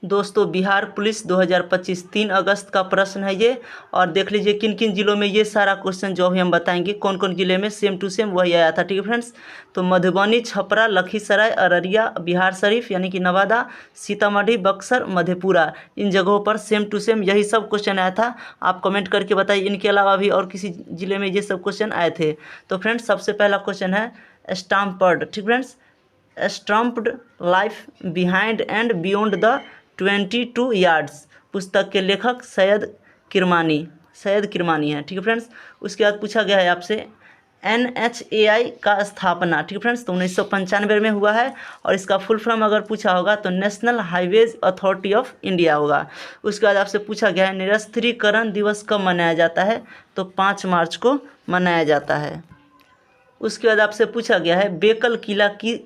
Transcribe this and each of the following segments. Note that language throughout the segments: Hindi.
दोस्तों बिहार पुलिस 2025 3 अगस्त का प्रश्न है ये। और देख लीजिए किन किन जिलों में ये सारा क्वेश्चन जो अभी हम बताएंगे कौन कौन जिले में सेम टू सेम वही आया था। ठीक है फ्रेंड्स, तो मधुबनी, छपरा, लखीसराय, अररिया, बिहार शरीफ यानी कि नवादा, सीतामढ़ी, बक्सर, मधेपुरा, इन जगहों पर सेम टू सेम यही सब क्वेश्चन आया था। आप कमेंट करके बताइए इनके अलावा भी और किसी जिले में ये सब क्वेश्चन आए थे। तो फ्रेंड्स सबसे पहला क्वेश्चन है स्टाम्पर्ड। ठीक friends, stumped life behind and beyond the 22 yards पुस्तक के लेखक सैयद किरमानी हैं। ठीक है फ्रेंड्स, उसके बाद पूछा गया है आपसे NHAI का स्थापना। ठीक है फ्रेंड्स, तो 1995 में हुआ है और इसका फुल फॉर्म अगर पूछा होगा तो national highways authority of India होगा। उसके बाद आपसे पूछा गया है निरस्त्रीकरण दिवस कब मनाया जाता है, तो 5 मार्च को मनाया जाता है। उसके बाद आपसे पूछा गया है बेकल किला की,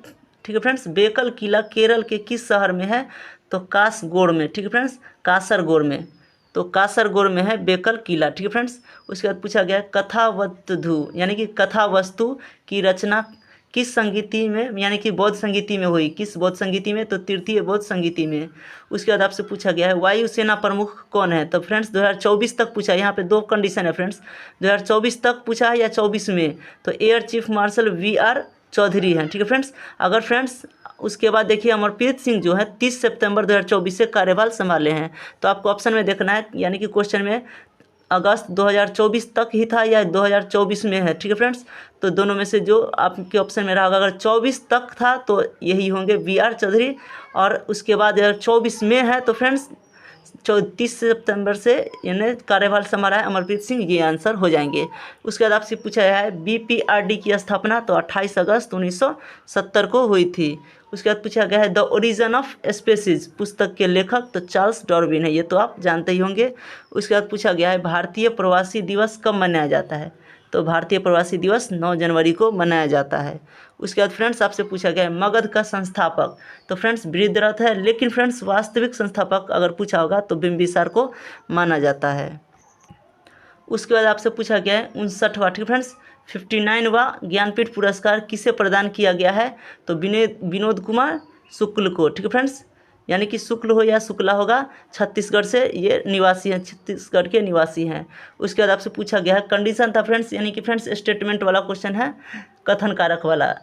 ठीक है फ्रेंड्स, बेकल किला केरल के किस शहर में है, तो कासरगोड में। ठीक है फ्रेंड्स, कासरगोड में, तो कासरगोड में है बेकल किला। ठीक है फ्रेंड्स, उसके बाद पूछा गया है कथावस्तु यानी कि कथा वस्तु की रचना किस संगीति में यानी कि बौद्ध संगीति में हुई, किस बौद्ध संगीति में, तो तृतीय बौद्ध संगीति में। उसके बाद आपसे पूछा गया है वायुसेना प्रमुख कौन है, तो फ्रेंड्स 2024 तक पूछा है। यहाँ पे 2 कंडीशन है फ्रेंड्स, 2024 तक पूछा है या 24 में, तो air chief marshal VR Chaudhary हैं। ठीक है फ्रेंड्स, अगर फ्रेंड्स उसके बाद देखिए अमरप्रीत सिंह जो है 30 सितंबर 2024 से कार्यभार संभाले हैं। तो आपको ऑप्शन में देखना है यानी कि क्वेश्चन में अगस्त 2024 तक ही था या 2024 में है। ठीक है फ्रेंड्स, तो दोनों में से जो आपके ऑप्शन में रहा होगा, अगर 24 तक था तो यही होंगे VR चौधरी, और उसके बाद अगर 24 में है तो फ्रेंड्स 30 सितंबर से यानी कार्यभार संभाला है अमरप्रीत सिंह, ये आंसर हो जाएंगे। उसके बाद आपसे पूछा है BPRD की स्थापना, तो 28 अगस्त 1970 को हुई थी। उसके बाद पूछा गया है द ओरिजिन ऑफ स्पेसीज पुस्तक के लेखक, तो चार्ल्स डार्विन है, ये तो आप जानते ही होंगे। उसके बाद पूछा गया है भारतीय प्रवासी दिवस कब मनाया जाता है, तो भारतीय प्रवासी दिवस 9 जनवरी को मनाया जाता है। उसके बाद फ्रेंड्स आपसे पूछा गया है मगध का संस्थापक, तो फ्रेंड्स बृहद्रथ है, लेकिन फ्रेंड्स वास्तविक संस्थापक अगर पूछा होगा तो बिंबिसार को माना जाता है। उसके बाद आपसे पूछा गया है 59वां, ठीक फ्रेंड्स 59वां ज्ञानपीठ पुरस्कार किसे प्रदान किया गया है, तो विनोद कुमार शुक्ल को। ठीक है फ्रेंड्स, यानी कि शुक्ल हो या शुक्ला होगा, छत्तीसगढ़ से ये निवासी हैं, छत्तीसगढ़ के निवासी हैं। उसके बाद आपसे पूछा गया है कंडीशन था फ्रेंड्स, यानी कि फ्रेंड्स स्टेटमेंट वाला क्वेश्चन है, कथन कारक वाला।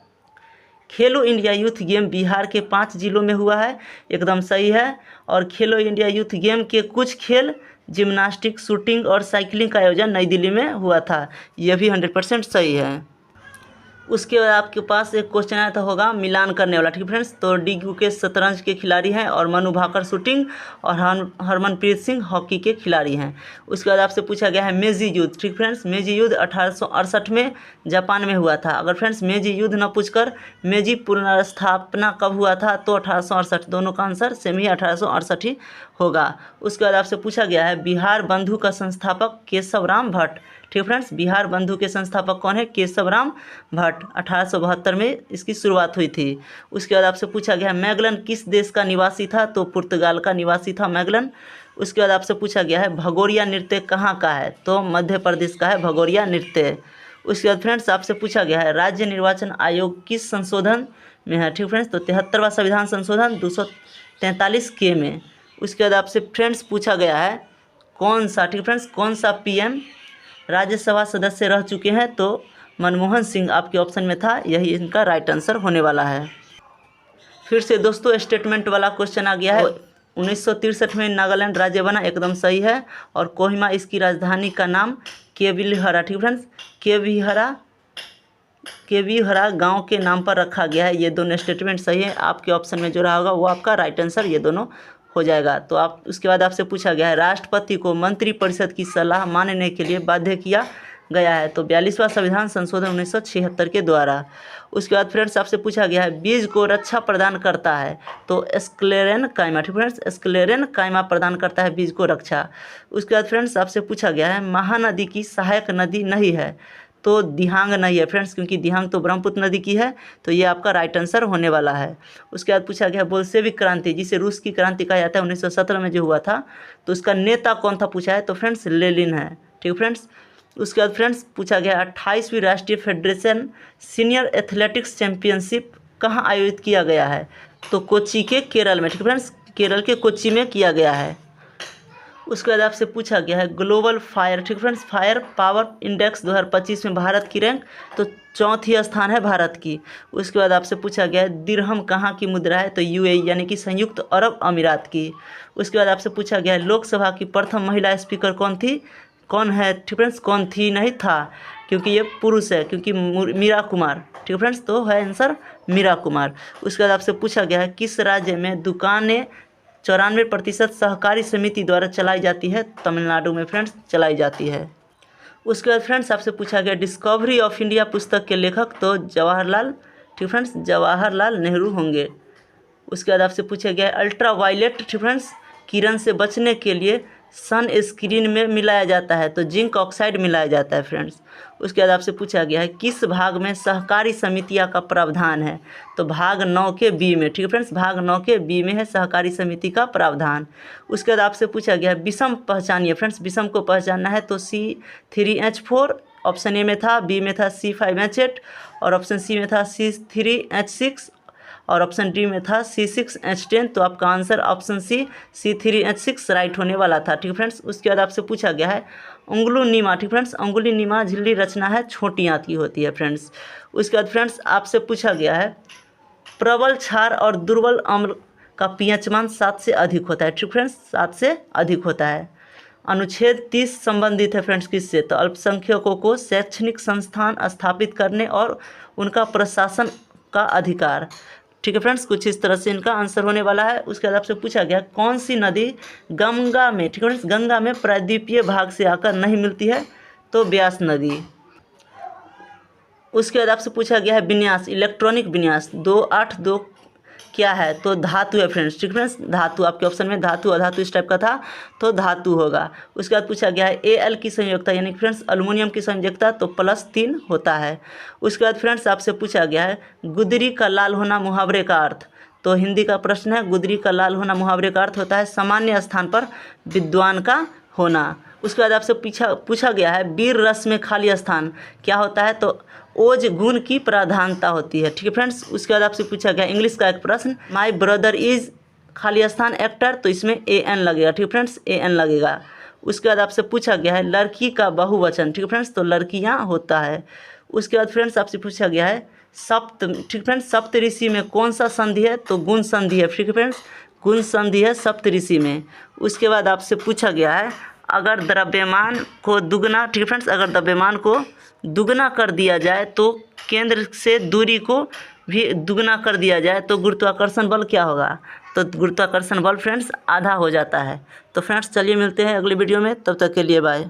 खेलो इंडिया यूथ गेम बिहार के 5 जिलों में हुआ है, एकदम सही है। और खेलो इंडिया यूथ गेम के कुछ खेल जिम्नास्टिक, शूटिंग और साइकिलिंग का आयोजन नई दिल्ली में हुआ था, यह भी 100% सही है। उसके बाद आपके पास एक क्वेश्चन आया था होगा मिलान करने वाला। ठीक है फ्रेंड्स, तो DQ के शतरंज के खिलाड़ी हैं और मनु भाकर शूटिंग और हरमनप्रीत सिंह हॉकी के खिलाड़ी हैं। उसके बाद आपसे पूछा गया है मेजी युद्ध। ठीक फ्रेंड्स, मेजी युद्ध 1868 में जापान में हुआ था। अगर फ्रेंड्स मेजी युद्ध न पूछकर मेजी पुनर्स्थापना कब हुआ था, तो 1868, दोनों का आंसर सेम ही 1868 ही होगा। उसके बाद आपसे पूछा गया है बिहार बंधु का संस्थापक केशव राम भट्ट। ठीक फ्रेंड्स, बिहार बंधु के संस्थापक कौन है, केशव राम भट्ट, 1872 में इसकी शुरुआत हुई थी। उसके बाद आपसे पूछा गया मैगलन किस देश का निवासी था, तो पुर्तगाल का निवासी था मैगलन। उसके बाद आपसे पूछा गया है भगोरिया नृत्य कहाँ का है, तो मध्य प्रदेश का है भगोरिया नृत्य। उसके बाद फ्रेंड्स आपसे पूछा गया है राज्य निर्वाचन आयोग किस संशोधन में है। ठीक फ्रेंड्स, तो 73वां संविधान संशोधन 243K में। उसके बाद आपसे फ्रेंड्स पूछा गया है कौन सा, ठीक फ्रेंड्स, कौन सा PM राज्यसभा सदस्य रह चुके हैं, तो मनमोहन सिंह आपके ऑप्शन में था, यही इनका राइट आंसर होने वाला है। फिर से दोस्तों स्टेटमेंट वाला क्वेश्चन आ गया है। 1963 में नागालैंड राज्य बना, एकदम सही है। और कोहिमा इसकी राजधानी का नाम केविलहरा, ठीक फ्रेंड्स, केविहरा गांव के नाम पर रखा गया है, ये दोनों स्टेटमेंट सही है। आपके ऑप्शन में जो रहा होगा वो आपका राइट आंसर ये दोनों हो जाएगा। तो आप उसके बाद आपसे पूछा गया है राष्ट्रपति को मंत्रिपरिषद की सलाह मानने के लिए बाध्य किया गया है, तो 42वां संविधान संशोधन 1976 के द्वारा। उसके बाद फ्रेंड्स आपसे पूछा गया है बीज को रक्षा प्रदान करता है, तो स्क्लेरेन कायमा, ठीक फ्रेंड्स, स्क्लेरेन कायमा प्रदान करता है बीज को रक्षा। उसके बाद फ्रेंड्स आपसे पूछा गया है महानदी की सहायक नदी नहीं है, तो दिहांग नहीं है फ्रेंड्स, क्योंकि दिहांग तो ब्रह्मपुत्र नदी की है, तो ये आपका राइट आंसर होने वाला है। उसके बाद पूछा गया बोल्शेविक क्रांति जिसे रूस की क्रांति कहा जाता है 1917 में जो हुआ था, तो उसका नेता कौन था पूछा है, तो फ्रेंड्स लेनिन है। ठीक फ्रेंड्स, उसके बाद फ्रेंड्स पूछा गया 28वीं राष्ट्रीय फेडरेशन सीनियर एथलेटिक्स चैंपियनशिप कहाँ आयोजित किया गया है, तो कोच्चि के केरल में। ठीक फ्रेंड्स, केरल के कोच्चि में किया गया है। उसके बाद आपसे पूछा गया है ग्लोबल फायर, ठीक फ्रेंड्स, फायर पावर इंडेक्स 2025 में भारत की रैंक तो चौथी स्थान है भारत की। उसके बाद आपसे पूछा गया है दिरहम कहाँ की मुद्रा है, तो यूएई यानी कि संयुक्त अरब अमीरात की। उसके बाद आपसे पूछा गया है लोकसभा की प्रथम महिला स्पीकर कौन थी, कौन है, ठीक फ्रेंड्स, कौन थी नहीं था, क्योंकि ये पुरुष है, क्योंकि मीरा कुमार, ठीक फ्रेंड्स, तो है आंसर मीरा कुमार। उसके बाद आपसे पूछा गया है किस राज्य में दुकानें 94% सहकारी समिति द्वारा चलाई जाती है, तमिलनाडु में फ्रेंड्स चलाई जाती है। उसके बाद फ्रेंड्स आपसे पूछा गया डिस्कवरी ऑफ इंडिया पुस्तक के लेखक तो जवाहरलाल, ठीक फ्रेंड्स, जवाहरलाल नेहरू होंगे। उसके बाद आपसे पूछा गया अल्ट्रा वायलेट, ठीक फ्रेंड्स, किरण से बचने के लिए सन स्क्रीन में मिलाया जाता है तो जिंक ऑक्साइड मिलाया जाता है फ्रेंड्स। उसके बाद आपसे पूछा गया है किस भाग में सहकारी समितियां का प्रावधान है, तो भाग 9 के बी में, ठीक है फ्रेंड्स, भाग 9 के बी में है सहकारी समिति का प्रावधान। उसके बाद आपसे पूछा गया है विषम पहचानिए फ्रेंड्स, विषम को पहचानना है तो C3H4 ऑप्शन ए में था, बी में था C5H8 और ऑप्शन सी में था C3H6 और ऑप्शन डी में था C6H10, तो आपका answer option C C3H6 right होने वाला था, ठीक फ्रेंड्स। उसके बाद आपसे पूछा गया है अंगुलीनिमा, ठीक फ्रेंड्स, अंगुलीनिमा झिल्ली रचना है छोटी आंत की होती है फ्रेंड्स। उसके बाद फ्रेंड्स आपसे पूछा गया है प्रबल क्षार और दुर्बल अम्ल का pH मान 7 से अधिक होता है, ठीक फ्रेंड्स, 7 से अधिक होता है। अनुच्छेद 30 संबंधित है फ्रेंड्स किससे, तो अल्पसंख्यकों को शैक्षणिक संस्थान स्थापित करने और उनका प्रशासन का अधिकार, ठीक है फ्रेंड्स, कुछ इस तरह से इनका आंसर होने वाला है। उसके बाद आपसे पूछा गया कौन सी नदी गंगा में, ठीक है फ्रेंड्स, गंगा में प्रायद्वीपीय भाग से आकर नहीं मिलती है, तो ब्यास नदी। उसके बाद आपसे पूछा गया है विन्यास, इलेक्ट्रॉनिक विन्यास 282 क्या है, तो धातु है फ्रेंड्स, ठीक फ्रेंड्स, धातु, आपके ऑप्शन में धातु अधातु इस टाइप का था तो धातु होगा। उसके बाद पूछा गया है Al की संयोजकता यानी फ्रेंड्स एल्युमिनियम की संयोजकता तो +3 होता है। उसके बाद फ्रेंड्स आपसे पूछा गया है गुदरी का लाल होना मुहावरे का अर्थ, तो हिंदी का प्रश्न है गुदरी का लाल होना मुहावरे का अर्थ होता है सामान्य स्थान पर विद्वान का होना। उसके बाद आपसे पूछा गया है वीर रस में खाली स्थान क्या होता है, तो ओज गुण की प्राधानता होती है, ठीक है फ्रेंड्स। उसके बाद आपसे पूछा गया इंग्लिश का एक प्रश्न माय ब्रदर इज खाली स्थान एक्टर, तो इसमें AN लगेगा, ठीक है फ्रेंड्स, AN लगेगा। उसके बाद आपसे पूछा गया है लड़की का बहुवचन, ठीक है फ्रेंड्स, तो लड़कियां होता है। उसके बाद फ्रेंड्स आपसे पूछा गया है सप्त, ठीक फ्रेंड्स, सप्तऋषि में कौन सा संधि है, तो गुण संधि है, ठीक है फ्रेंड्स, गुण संधि है सप्तऋषि में। उसके बाद आपसे पूछा गया है अगर द्रव्यमान को दुगना, ठीक है फ्रेंड्स, अगर द्रव्यमान को दुगना कर दिया जाए तो केंद्र से दूरी को भी दुगना कर दिया जाए तो गुरुत्वाकर्षण बल क्या होगा, तो गुरुत्वाकर्षण बल फ्रेंड्स आधा हो जाता है। तो फ्रेंड्स चलिए मिलते हैं अगली वीडियो में, तब तक के लिए बाय।